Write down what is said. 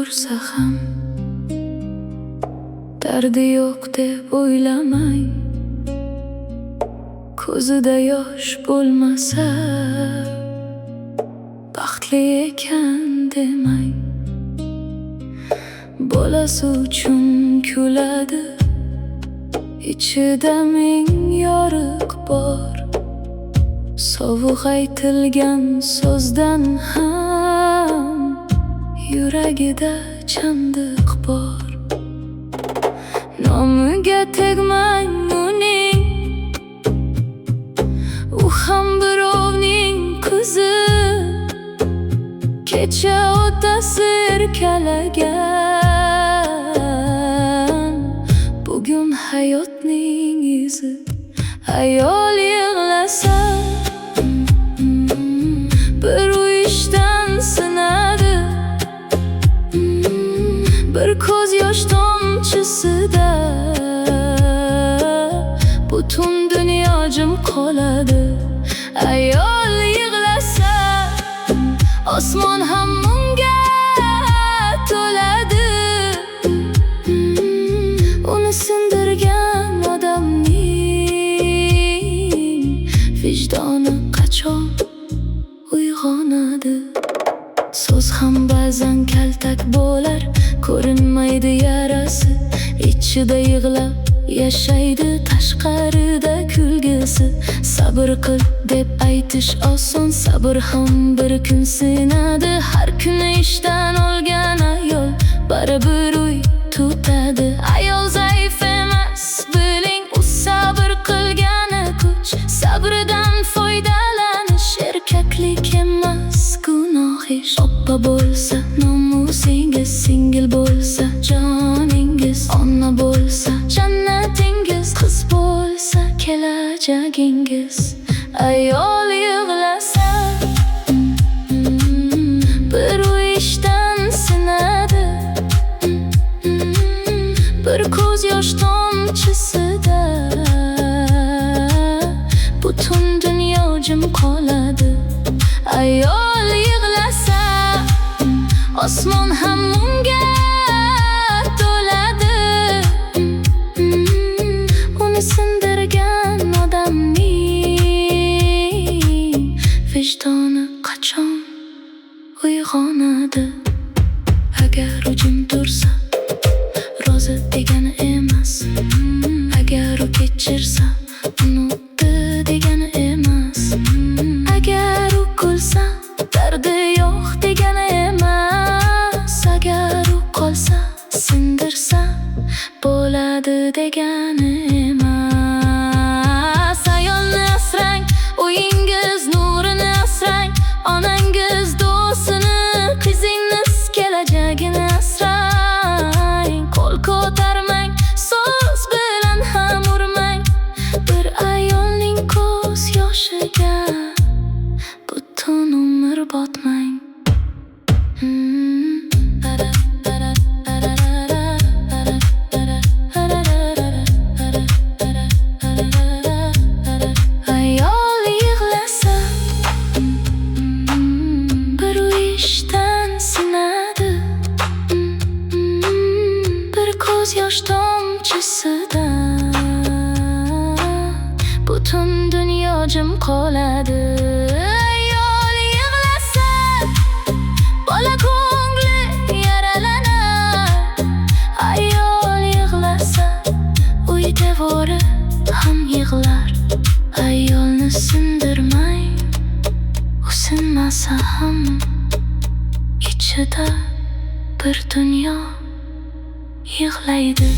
tursa ham dardi yo'q deb o'ylamang. Ko'zida yosh bo'lmasa baxtli ekan demang. Bolasi uchun kuladi, ichida ming yoriq bor. Sovuq aytilgan so'zdan ham yuragida chandiq bor. Nomiga tegmang uning, u ham birovning qizi. Kecha otasi erkalagan, bugun hayotning izi. Ayol yig'lasa bir u ishdan sinadi, bir ko'z yosh tomchisida butun dunyo jim qoladi. Ayol yig'lasa osmon ham unga to'ladi. Uni sindirgan odamning vijdoni qachon uyg'onadi? So'z ham ba'zan kaltak bo'lar, ko'rinmaydi yarasi. Ichida yig'lab yashaydi, tashqarida kulgisi. Sabr qil deb aytish oson, sabr ham bir kun sinadi. Har kuni ishdan olgan ayol baribir uy tutadi. Ayol zaif emas, biling, u sabr qilgani kuch. Sabridan foydalanish erkaklik emas, gunoh ish. Oppa bo'lsa nomusingiz, singil bo'lsa joningiz, ona bo'lsa jannatingiz, qiz bo'lsa kelajagingiz. Ayol yig'lasa bir u ishdan sinadi, bir ko'z yosh tomchisida butun dunyo jim qoladi. Ayol yig'lasa osmon ham unga to'ladi. Uni sindirgan odamning vijdoni qachon uyg'onadi? Agar u jim tursa rozi degani emas, agar u kechirsa unutdi degani emas, agar u kulsa dardi yo'q degani emas, agar u qolsa sindirsa bo'ladi degani emas. Ayolni asrang, uyingiz nurini asrang, onangiz do'stini, qizingiz kelajagini asrang. Qo'l ko'tarmang, so'z bilan ham urmang, bir ayolning ko'z yoshiga butun umr botmang. Ayol yig'lasa bir u ishdan sinadi, bir ko'z yosh tomchisida butun dunyo jim qoladi. Ayol yig'lasa bola ko'ngli yaralanar, ayol yig'lasa uy devori ham yig'lar. Ayolni sindirmang, u sinmasa ham ichida bir dunyo yig'laydi.